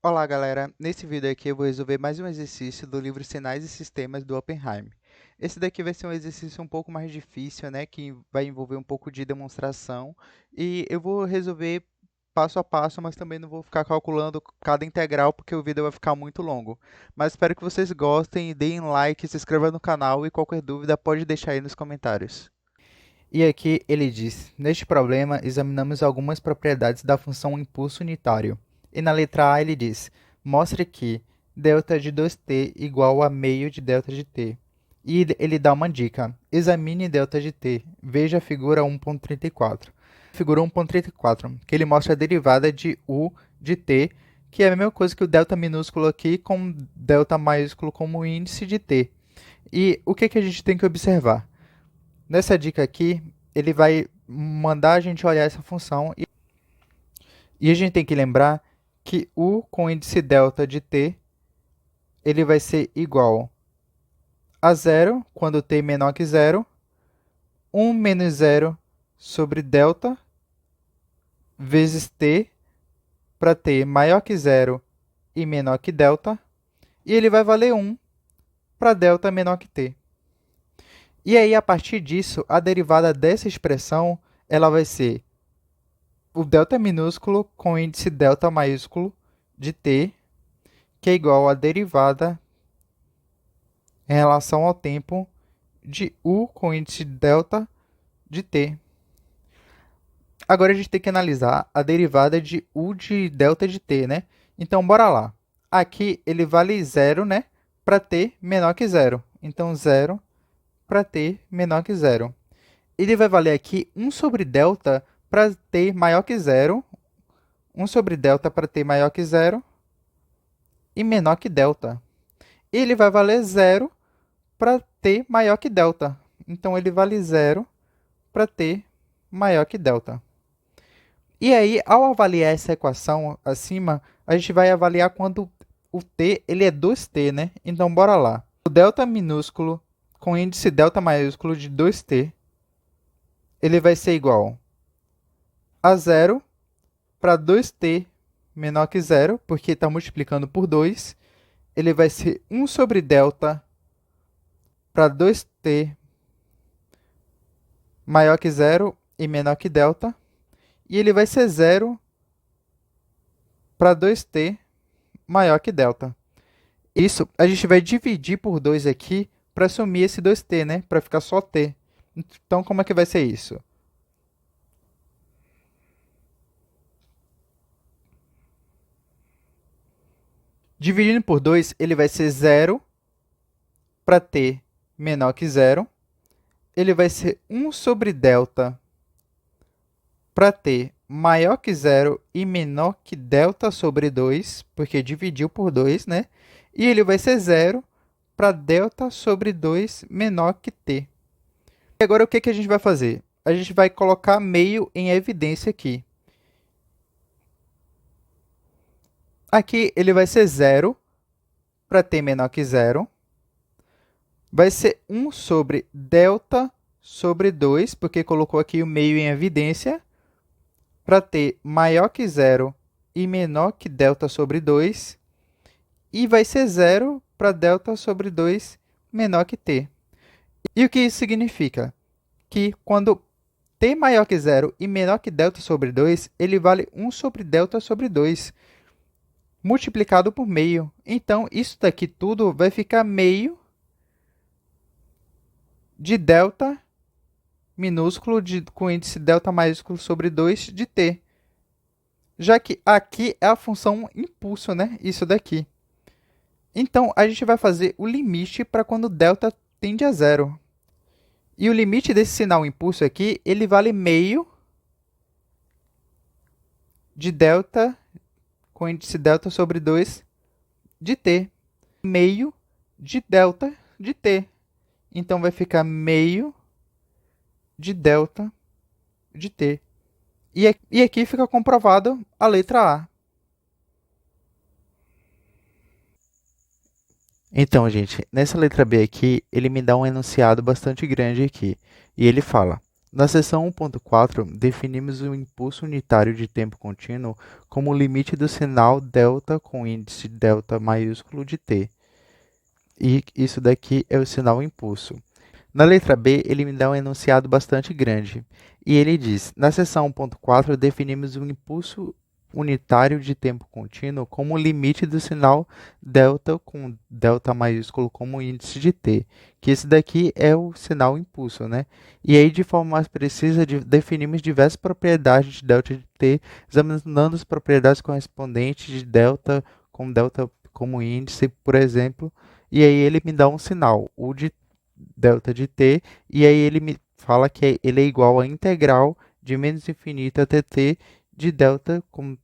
Olá, galera! Nesse vídeo aqui eu vou resolver mais um exercício do livro Sinais e Sistemas do Oppenheim. Esse daqui vai ser um exercício um pouco mais difícil, né, que vai envolver um pouco de demonstração, e eu vou resolver passo a passo, mas também não vou ficar calculando cada integral porque o vídeo vai ficar muito longo. Mas espero que vocês gostem, deem like, se inscrevam no canal e qualquer dúvida pode deixar aí nos comentários. E aqui ele diz: neste problema, examinamos algumas propriedades da função impulso unitário. E na letra A ele diz: mostre que delta de 2t igual a meio de delta de t. E ele dá uma dica: examine delta de t. Veja a figura 1.34. Figura 1.34, que ele mostra a derivada de u de t, que é a mesma coisa que o delta minúsculo aqui com delta maiúsculo como índice de t. E o que a gente tem que observar? Nessa dica aqui, ele vai mandar a gente olhar essa função e a gente tem que lembrar que u com índice delta de t, ele vai ser igual a zero, quando t menor que zero, 1 menos zero sobre delta vezes t para t maior que zero e menor que delta, e ele vai valer 1 para delta menor que t. E aí, a partir disso, a derivada dessa expressão ela vai ser o delta minúsculo com índice delta maiúsculo de t, que é igual à derivada em relação ao tempo de u com índice delta de t. Agora a gente tem que analisar a derivada de u de delta de t, né? Então, bora lá. Aqui ele vale zero, né? Para t menor que zero. Então, zero para t menor que zero. Ele vai valer aqui 1 sobre delta para t maior que zero, 1 sobre delta para t maior que zero e menor que delta. Ele vai valer zero para t maior que delta. Então, ele vale zero para t maior que delta. E aí, ao avaliar essa equação acima, a gente vai avaliar quando o t ele é 2t, né? Então, bora lá. O delta minúsculo com índice delta maiúsculo de 2t, ele vai ser igual a zero para 2t menor que zero, porque está multiplicando por 2. Ele vai ser 1 sobre delta para 2t maior que zero e menor que delta. E ele vai ser zero para 2t maior que delta. Isso a gente vai dividir por 2 aqui para assumir esse 2t, né? Para ficar só t. Então, como é que vai ser isso? Dividindo por 2, ele vai ser zero para t menor que zero. Ele vai ser 1 sobre delta para t maior que zero e menor que delta sobre 2, porque dividiu por 2, né? E ele vai ser zero para delta sobre 2 menor que t. E agora o que a gente vai fazer? A gente vai colocar meio em evidência aqui. Aqui ele vai ser zero para t menor que zero. Vai ser 1 sobre delta sobre 2, porque colocou aqui o meio em evidência, para t maior que zero e menor que delta sobre 2. E vai ser zero para delta sobre 2 menor que t. E o que isso significa? Que quando t maior que zero e menor que delta sobre 2, ele vale 1 sobre delta sobre 2, multiplicado por meio. Então, isso daqui tudo vai ficar meio de delta minúsculo com índice delta maiúsculo sobre 2 de t. Já que aqui é a função impulso, né? Isso daqui. Então, a gente vai fazer o limite para quando delta tende a zero. E o limite desse sinal impulso aqui, ele vale meio de delta com índice delta sobre 2 de t. Meio de delta de t. Então, vai ficar meio de delta de t. E aqui fica comprovado a letra A. Então, gente, nessa letra B aqui, ele me dá um enunciado bastante grande aqui. E ele fala: Na seção 1.4, definimos o impulso unitário de tempo contínuo como o limite do sinal delta com índice delta maiúsculo de t. E isso daqui é o sinal impulso. Na letra B, ele me dá um enunciado bastante grande. E ele diz: na seção 1.4, definimos o impulso unitário de tempo contínuo como o limite do sinal delta com delta maiúsculo como índice de t, que esse daqui é o sinal impulso, né? E aí, de forma mais precisa, definimos diversas propriedades de delta de t, examinando as propriedades correspondentes de delta com delta como índice, por exemplo. E aí ele me dá um sinal, o de delta de t, e aí ele me fala que ele é igual a integral de menos infinito até t de delta, com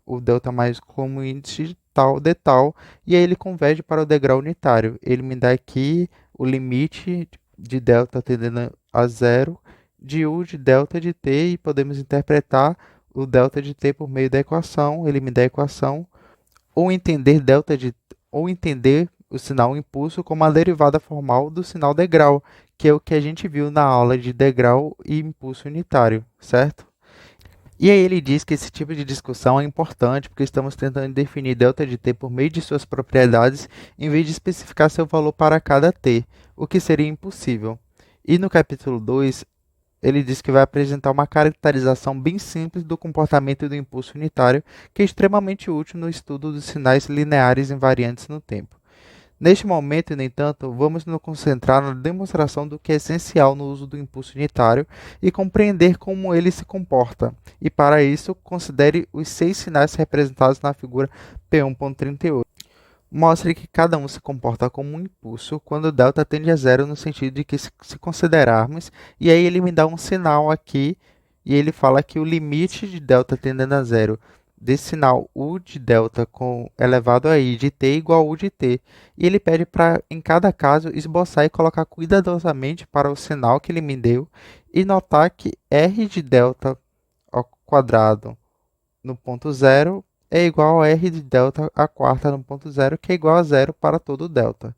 o delta mais como índice de tal, e aí ele converge para o degrau unitário. Ele me dá aqui o limite de delta tendendo a zero de u de delta de t, e podemos interpretar o delta de t por meio da equação. Ele me dá a equação, ou entender delta de ou entender o sinal impulso como a derivada formal do sinal degrau, que é o que a gente viu na aula de degrau e impulso unitário, certo? E aí ele diz que esse tipo de discussão é importante porque estamos tentando definir delta de t por meio de suas propriedades em vez de especificar seu valor para cada t, o que seria impossível. E no capítulo 2, ele diz que vai apresentar uma caracterização bem simples do comportamento do impulso unitário, que é extremamente útil no estudo dos sinais lineares invariantes no tempo. Neste momento, no entanto, vamos nos concentrar na demonstração do que é essencial no uso do impulso unitário e compreender como ele se comporta. E para isso, considere os 6 sinais representados na figura P1.38. Mostre que cada um se comporta como um impulso quando delta tende a zero no sentido de que se considerarmos, e aí ele me dá um sinal aqui, e ele fala que o limite de delta tendendo a zero desse sinal u de delta com elevado a i de t igual a u de t. E ele pede para, em cada caso, esboçar e colocar cuidadosamente para o sinal que ele me deu, e notar que r de delta ao quadrado no ponto zero é igual a r de delta a quarta no ponto zero, que é igual a zero para todo delta.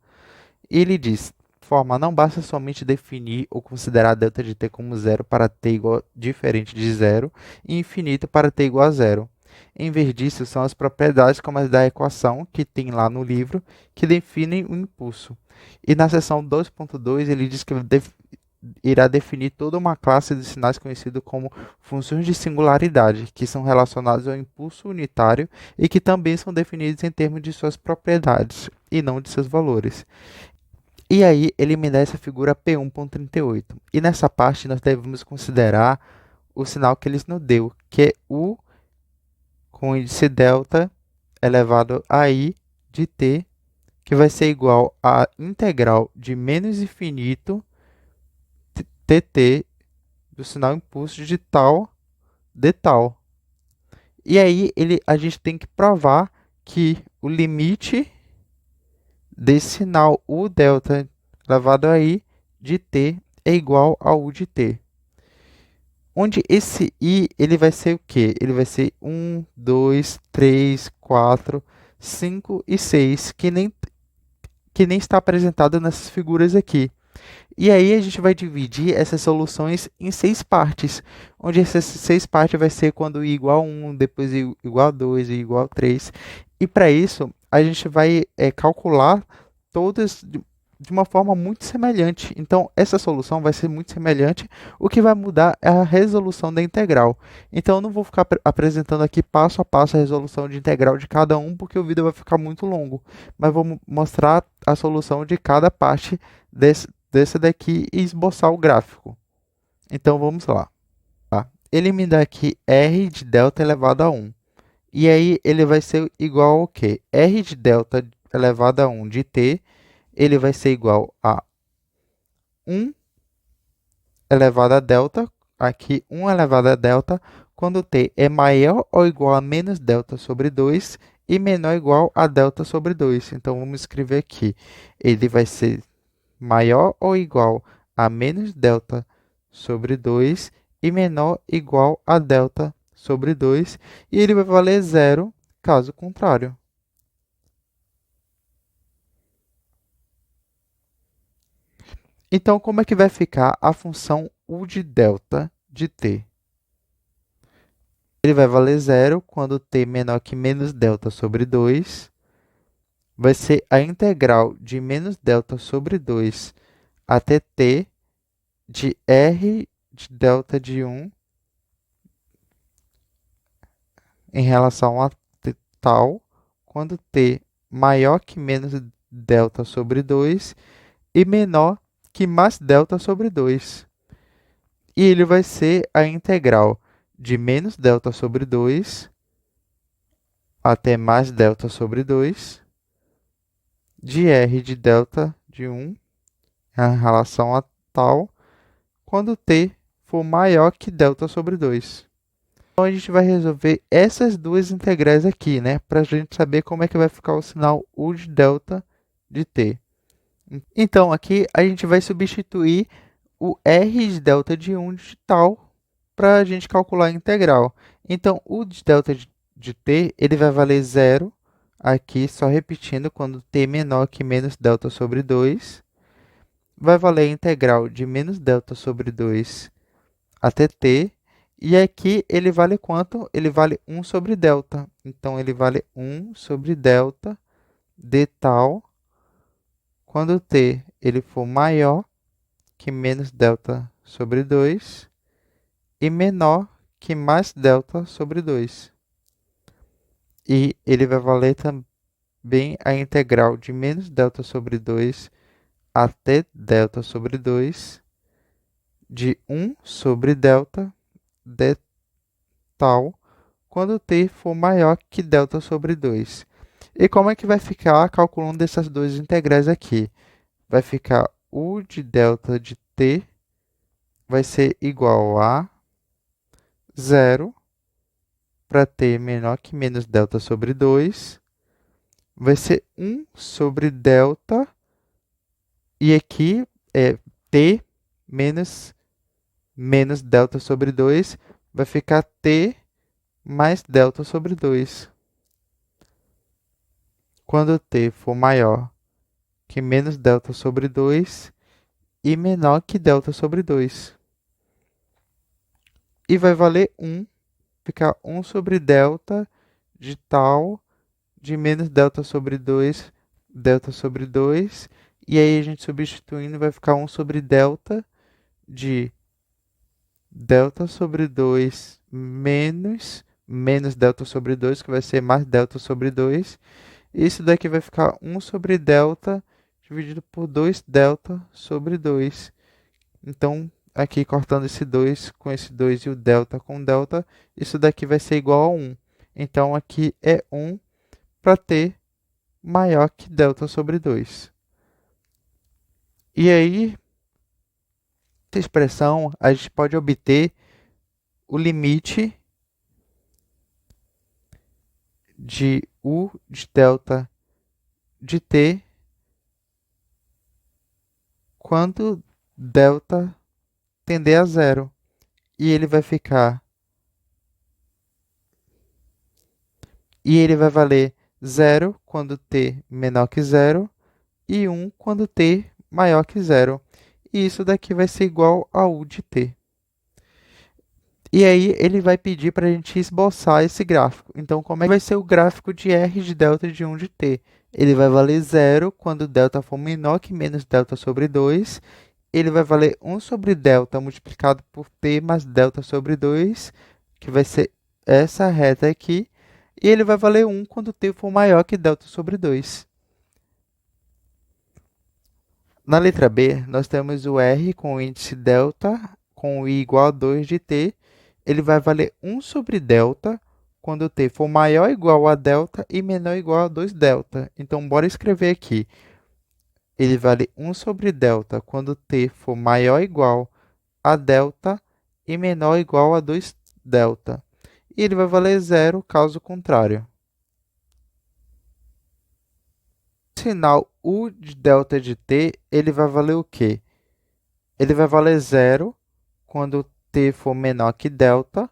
E ele diz, forma, não basta somente definir ou considerar delta de t como zero para t igual diferente de zero e infinito para t igual a zero. Em vez disso, são as propriedades como as da equação que tem lá no livro que definem o impulso. E na seção 2.2 ele diz que irá definir toda uma classe de sinais conhecidos como funções de singularidade, que são relacionados ao impulso unitário e que também são definidos em termos de suas propriedades e não de seus valores. E aí ele me dá essa figura P1.38. E nessa parte nós devemos considerar o sinal que ele nos deu, que é U com índice delta elevado a I de t, que vai ser igual a integral de menos infinito dt do sinal impulso de tal de tal. E aí a gente tem que provar que o limite desse sinal U delta elevado a I de t é igual a U de t. Onde esse I ele vai ser o quê? Ele vai ser 1, 2, 3, 4, 5 e 6, que nem está apresentado nessas figuras aqui. E aí a gente vai dividir essas soluções em 6 partes, onde essas 6 partes vai ser quando i igual a 1, depois i igual a 2, i igual a 3. E para isso, a gente vai calcular todas de uma forma muito semelhante. Então, essa solução vai ser muito semelhante. O que vai mudar é a resolução da integral. Então, eu não vou ficar apresentando aqui passo a passo a resolução de integral de cada um, porque o vídeo vai ficar muito longo. Mas vou mostrar a solução de cada parte desse daqui e esboçar o gráfico. Então, vamos lá. Tá? Ele me dá aqui r de delta elevado a 1. E aí, ele vai ser igual ao quê? R de delta elevado a 1 de t, ele vai ser igual a 1 elevado a delta, aqui 1 elevado a delta, quando t é maior ou igual a menos delta sobre 2 e menor ou igual a delta sobre 2. Então, vamos escrever aqui. Ele vai ser maior ou igual a menos delta sobre 2 e menor ou igual a delta sobre 2. E ele vai valer zero, caso contrário. Então, como é que vai ficar a função u de delta de t? Ele vai valer zero quando t menor que menos delta sobre 2. Vai ser a integral de menos delta sobre 2 até t de r de delta de 1 em relação a t tal, quando t maior que menos delta sobre 2 e menor que mais delta sobre 2. E ele vai ser a integral de menos delta sobre 2 até mais delta sobre 2 de r de delta de 1 em relação a tal, quando t for maior que delta sobre 2. Então, a gente vai resolver essas duas integrais aqui, né? Para a gente saber como é que vai ficar o sinal u de delta de t. Então, aqui a gente vai substituir o r de delta de 1 de tal para a gente calcular a integral. Então, o de delta de t, ele vai valer zero aqui, só repetindo, quando t menor que menos delta sobre 2. Vai valer a integral de menos delta sobre 2 até t. E aqui ele vale quanto? Ele vale 1 sobre delta. Então, ele vale 1 sobre delta de tal, quando t ele for maior que menos delta sobre 2 e menor que mais delta sobre 2. E ele vai valer também a integral de menos delta sobre 2 até delta sobre 2 de 1 sobre delta de tal, quando t for maior que delta sobre 2. E como é que vai ficar calculando essas duas integrais aqui? Vai ficar u de delta de t vai ser igual a zero para t menor que menos delta sobre 2. Vai ser 1 sobre delta. E aqui é t menos delta sobre 2. Vai ficar t mais delta sobre 2. Quando t for maior que menos delta sobre 2 e menor que delta sobre 2. E vai valer 1, ficar 1 sobre delta de tal de menos delta sobre 2, delta sobre 2. E aí a gente substituindo vai ficar 1 sobre delta de delta sobre 2 menos delta sobre 2, que vai ser mais delta sobre 2. Isso daqui vai ficar 1 sobre delta dividido por 2 delta sobre 2. Então, aqui cortando esse 2 com esse 2 e o delta com delta, isso daqui vai ser igual a 1. Então, aqui é 1 para t maior que delta sobre 2. E aí, essa expressão, a gente pode obter o limite de u de delta de t quando delta tender a zero. E ele vai ficar... E ele vai valer zero quando t menor que zero e 1 quando t maior que zero. E isso daqui vai ser igual a u de t. E aí ele vai pedir para a gente esboçar esse gráfico. Então, como é que vai ser o gráfico de r de delta de 1 de t? Ele vai valer zero quando delta for menor que menos delta sobre 2. Ele vai valer 1 sobre delta multiplicado por t mais delta sobre 2, que vai ser essa reta aqui. E ele vai valer 1 quando t for maior que delta sobre 2. Na letra B, nós temos o r com o índice delta com o i igual a 2 de t. Ele vai valer 1 sobre delta quando t for maior ou igual a delta e menor ou igual a 2 delta. Então, bora escrever aqui. Ele vale 1 sobre delta quando t for maior ou igual a delta e menor ou igual a 2 delta. E ele vai valer zero caso contrário. O sinal u de delta de t, ele vai valer o quê? Ele vai valer zero quando t for menor que delta.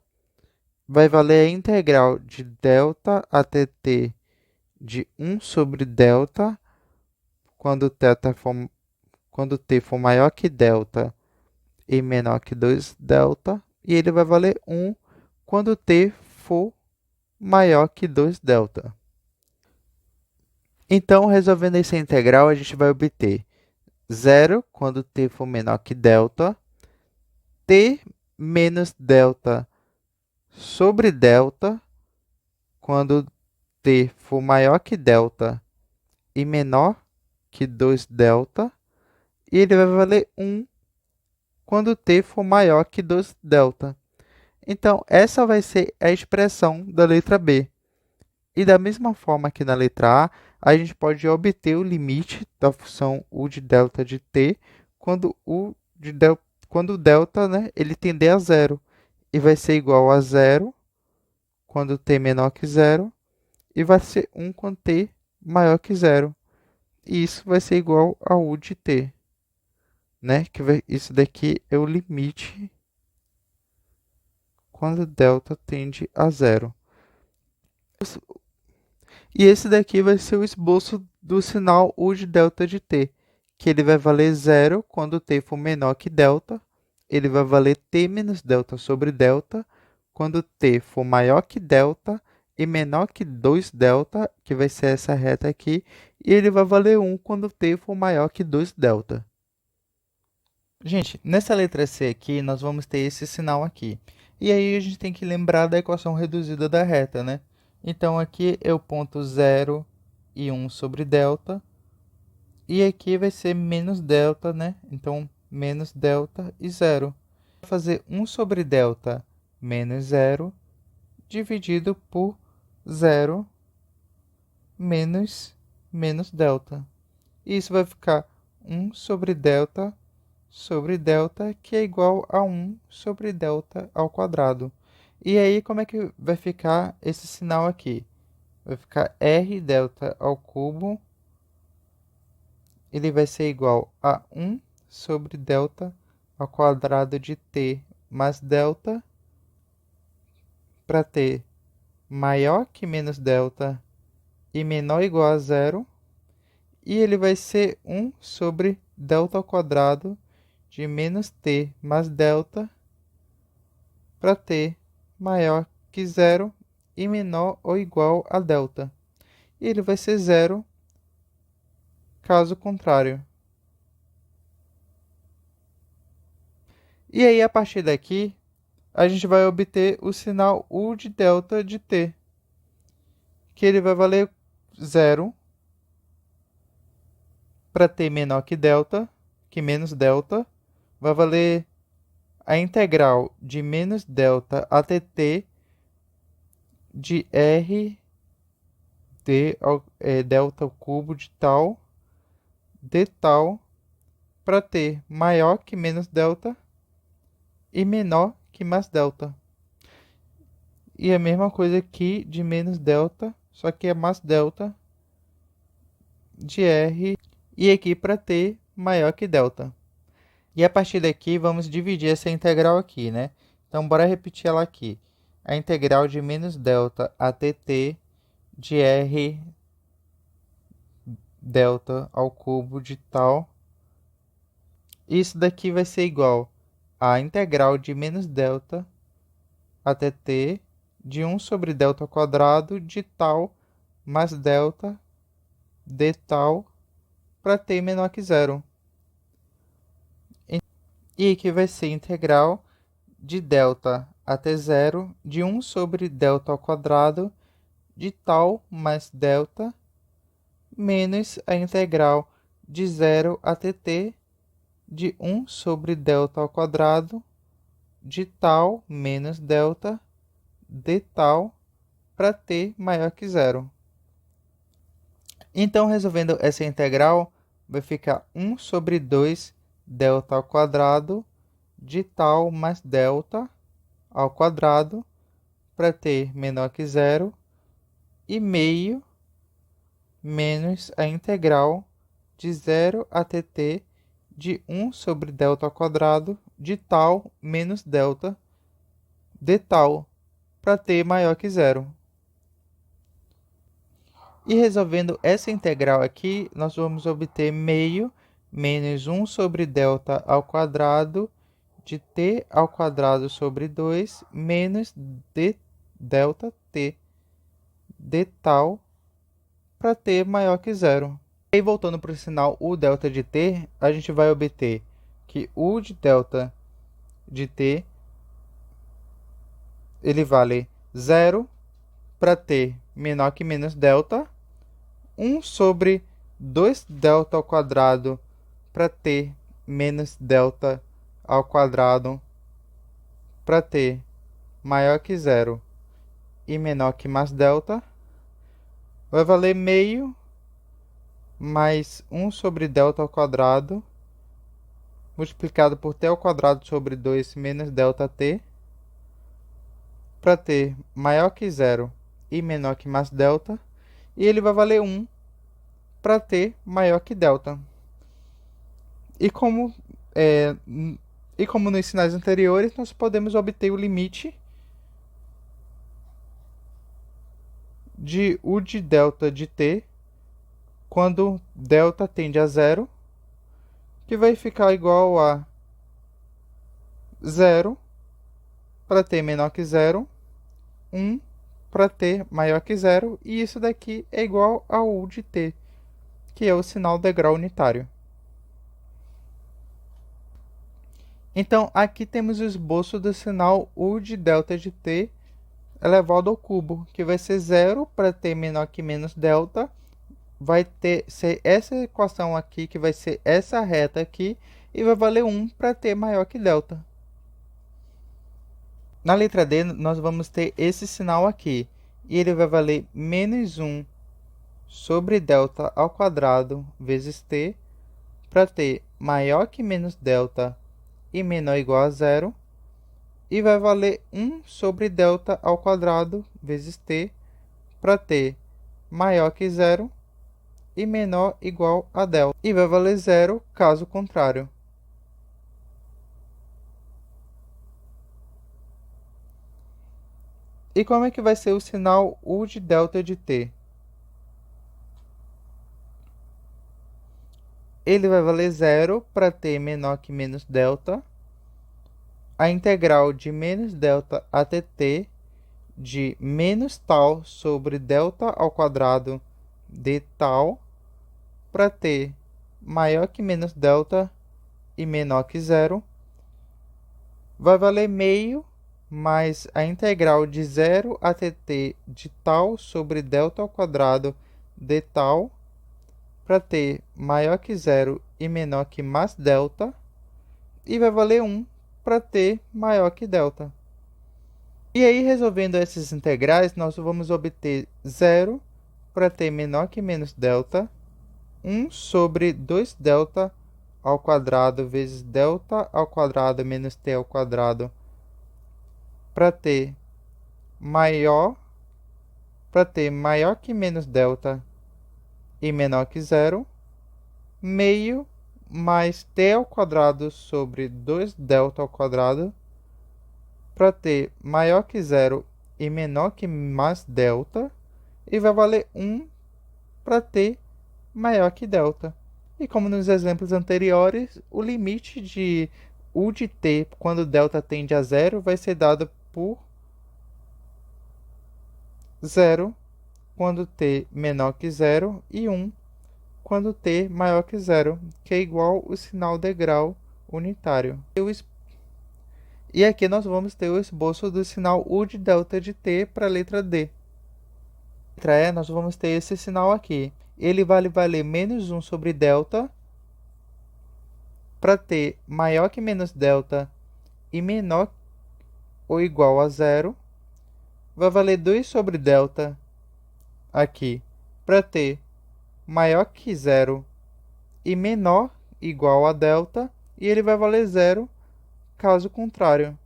Vai valer a integral de delta até t de 1 sobre delta, quando quando t for maior que delta e menor que 2 delta, e ele vai valer 1 quando t for maior que 2 delta. Então, resolvendo essa integral, a gente vai obter 0 quando t for menor que delta, t menos delta sobre delta quando t for maior que delta e menor que 2 delta, e ele vai valer 1 quando t for maior que 2 delta. Então, essa vai ser a expressão da letra B. E da mesma forma que na letra a gente pode obter o limite da função u de delta de t quando quando o delta, né, ele tender a zero. E vai ser igual a zero quando t menor que zero, e vai ser 1 quando t maior que zero. E isso vai ser igual a u de t, né? Isso daqui é o limite quando delta tende a zero. E esse daqui vai ser o esboço do sinal u de delta de t, que ele vai valer zero quando t for menor que delta, ele vai valer t menos delta sobre delta, quando t for maior que delta e menor que 2 delta, que vai ser essa reta aqui, e ele vai valer 1 quando t for maior que 2 delta. Gente, nessa letra C aqui, nós vamos ter esse sinal aqui. E aí a gente tem que lembrar da equação reduzida da reta, né? Então, aqui é o ponto 0 e 1 sobre delta. E aqui vai ser menos delta, né? Então, menos delta e 0. Vou fazer 1 sobre delta menos 0 dividido por 0 menos delta. E isso vai ficar 1 sobre delta, que é igual a 1 sobre delta ao quadrado. E aí, como é que vai ficar esse sinal aqui? Vai ficar r delta ao cubo, ele vai ser igual a 1 sobre delta ao quadrado de t mais delta, para t maior que menos delta e menor ou igual a zero. E ele vai ser 1 sobre delta ao quadrado de menos t mais delta, para t maior que zero e menor ou igual a delta. E ele vai ser zero caso contrário. E aí, a partir daqui, a gente vai obter o sinal u de delta de t, que ele vai valer zero para t menor que delta, que menos delta, vai valer a integral de menos delta até t de r delta ao cubo de tal, de tal, para t maior que menos delta e menor que mais delta. E a mesma coisa aqui de menos delta, só que é mais delta de r, e aqui para t maior que delta. E a partir daqui, vamos dividir essa integral aqui, né? Então, bora repetir ela aqui. A integral de menos delta até t de r delta ao cubo de tal. Isso daqui vai ser igual a integral de menos delta até t de 1 sobre delta ao quadrado de tal mais delta de tal para t menor que zero. E aqui vai ser integral de delta até zero de 1 sobre delta ao quadrado de tal mais delta menos a integral de 0 até t de 1 sobre delta ao quadrado de tal menos delta de tal para t maior que zero. Então, resolvendo essa integral, vai ficar 1 sobre 2 delta ao quadrado de tal mais delta ao quadrado para t menor que zero e meio menos a integral de 0 até t de 1 sobre delta ao quadrado de tal menos delta de tal para t maior que zero. E resolvendo essa integral aqui, nós vamos obter meio menos 1 sobre delta ao quadrado de t ao quadrado sobre 2 menos d delta t de tal para t maior que zero. E aí, voltando para o sinal u delta de t, a gente vai obter que u de delta de t ele vale 0 para t menor que menos delta, 1 sobre 2 delta ao quadrado para t menos delta ao quadrado para t maior que zero e menor que mais delta, vai valer meio mais 1 sobre delta ao quadrado multiplicado por t ao quadrado sobre 2 menos delta t para t maior que zero e menor que mais delta, e ele vai valer 1 para t maior que delta. E como nos sinais anteriores, nós podemos obter o limite de u de delta de t quando delta tende a zero, que vai ficar igual a 0 para t menor que zero, 1 para t maior que zero, e isso daqui é igual a u de t, que é o sinal degrau unitário. Então, aqui temos o esboço do sinal u de delta de t elevado ao cubo, que vai ser 0 para t menor que menos delta, vai ser essa equação aqui, que vai ser essa reta aqui, e vai valer 1 para t maior que delta. Na letra D, nós vamos ter esse sinal aqui, e ele vai valer menos 1 sobre delta ao quadrado vezes t, para t maior que menos delta e menor ou igual a zero, e vai valer 1 sobre delta ao quadrado vezes t, para t maior que zero e menor ou igual a delta, e vai valer zero caso contrário. E como é que vai ser o sinal u de delta de t? Ele vai valer zero para t menor que menos delta. A integral de menos delta até t de menos tal sobre delta ao quadrado de tal para t maior que menos delta e menor que zero vai valer meio mais a integral de 0 até t de tal sobre delta ao quadrado de tal para t maior que zero e menor que mais delta, e vai valer 1 para t maior que delta. E aí, resolvendo essas integrais, nós vamos obter 0 para t menor que menos delta, 1 sobre 2 delta ao quadrado vezes delta ao quadrado menos t ao quadrado para t maior que menos delta e menor que zero, meio mais t ao quadrado sobre 2 delta ao quadrado para t maior que zero e menor que mais delta, e vai valer 1 para t maior que delta. E como nos exemplos anteriores, o limite de u de t quando delta tende a zero vai ser dado por 0 quando t menor que zero e 1 quando t maior que zero, que é igual o sinal degrau unitário. E aqui nós vamos ter o esboço do sinal u de delta de t para a letra D. Na letra E, nós vamos ter esse sinal aqui. Ele vai valer menos 1 sobre delta para t maior que menos delta e menor ou igual a zero. Vai valer 2 sobre delta aqui para t maior que zero e menor igual a delta, e ele vai valer zero caso contrário.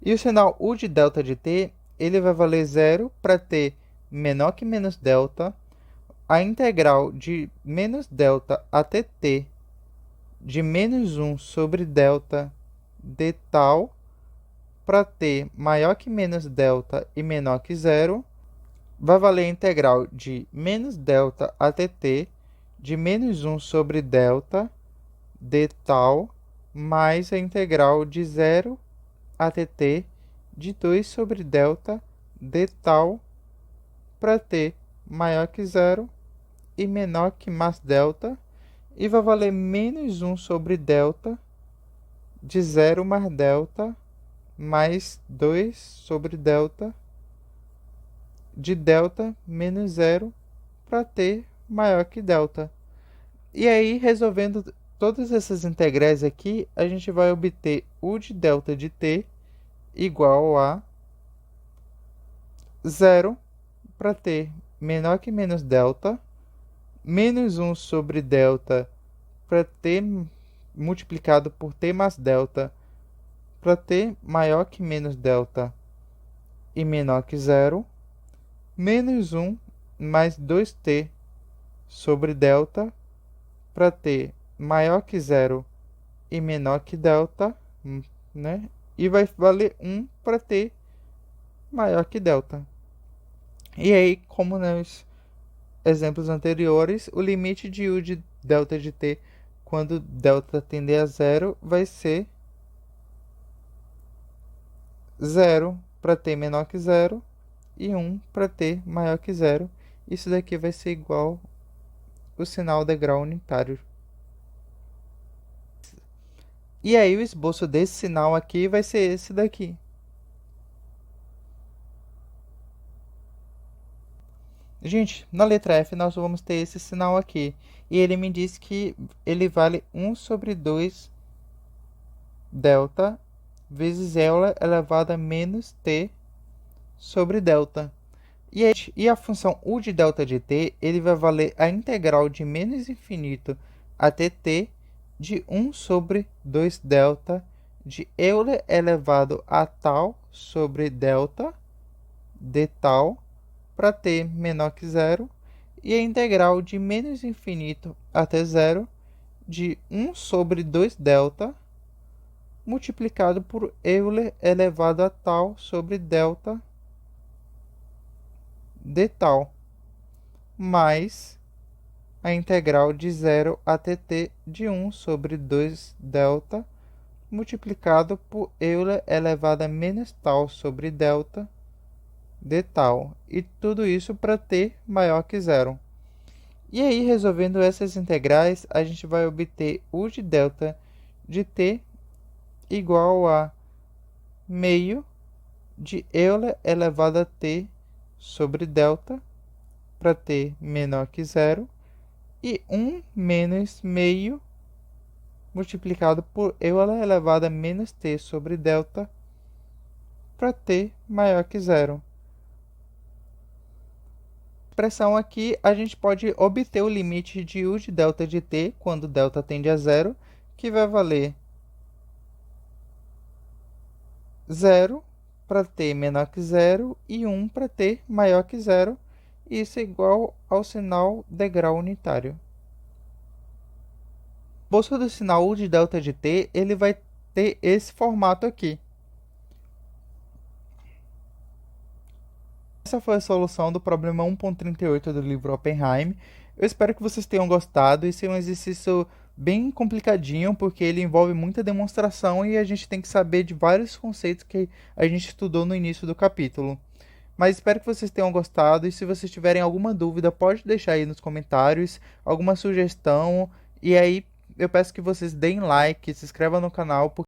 E o sinal u de delta de t, ele vai valer zero para t menor que menos delta, a integral de menos delta até t de menos 1 sobre delta de tal para t maior que menos delta e menor que zero, vai valer a integral de menos delta até t de menos 1 sobre delta de tal mais a integral de 0 até t de 2 sobre delta de tal para t maior que 0 e menor que mais delta, e vai valer menos 1 sobre delta de 0 mais delta mais 2 sobre delta de delta menos 0 para t maior que delta. E aí, resolvendo todas essas integrais aqui, a gente vai obter u de delta de t igual a 0 para t menor que menos delta, menos 1 sobre delta para t multiplicado por t mais delta para t maior que menos delta e menor que 0, menos 1 mais 2t sobre delta para t maior que 0 e menor que delta, né? E vai valer 1 para t maior que delta. E aí, como nos exemplos anteriores, o limite de u de delta de t quando delta tender a 0 vai ser 0 para t menor que 0 e 1 para t maior que 0. Isso daqui vai ser igual o sinal de grau unitário. E aí o esboço desse sinal aqui vai ser esse daqui. Gente, na letra F nós vamos ter esse sinal aqui. E ele me diz que ele vale 1 sobre 2 delta vezes Euler elevado a menos t sobre delta. E a função u de delta de t, ele vai valer a integral de menos infinito até t de 1 sobre 2 delta de Euler elevado a tal sobre delta de tal para t menor que 0, e a integral de menos infinito até 0 de 1 sobre 2 delta multiplicado por Euler elevado a tal sobre delta de tal, mais a integral de 0 até t de 1 sobre 2 delta multiplicado por Euler elevado a menos tal sobre delta de tal, e tudo isso para t maior que 0. E aí, resolvendo essas integrais, a gente vai obter u de delta de t igual a meio de Euler elevado a t sobre delta para t menor que 0 e 1 menos meio multiplicado por Euler elevado a menos t sobre delta para t maior que 0. Expressão aqui, a gente pode obter o limite de u de delta de t quando delta tende a 0, que vai valer 0 para t menor que 0 e 1 para t maior que 0. Isso é igual ao sinal de grau unitário. O esboço do sinal u de delta de t, ele vai ter esse formato aqui. Essa foi a solução do problema 1.38 do livro Oppenheim. Eu espero que vocês tenham gostado. Esse é um exercício bem complicadinho, porque ele envolve muita demonstração e a gente tem que saber de vários conceitos que a gente estudou no início do capítulo. Mas espero que vocês tenham gostado, e se vocês tiverem alguma dúvida, pode deixar aí nos comentários, alguma sugestão, e aí eu peço que vocês deem like, se inscrevam no canal,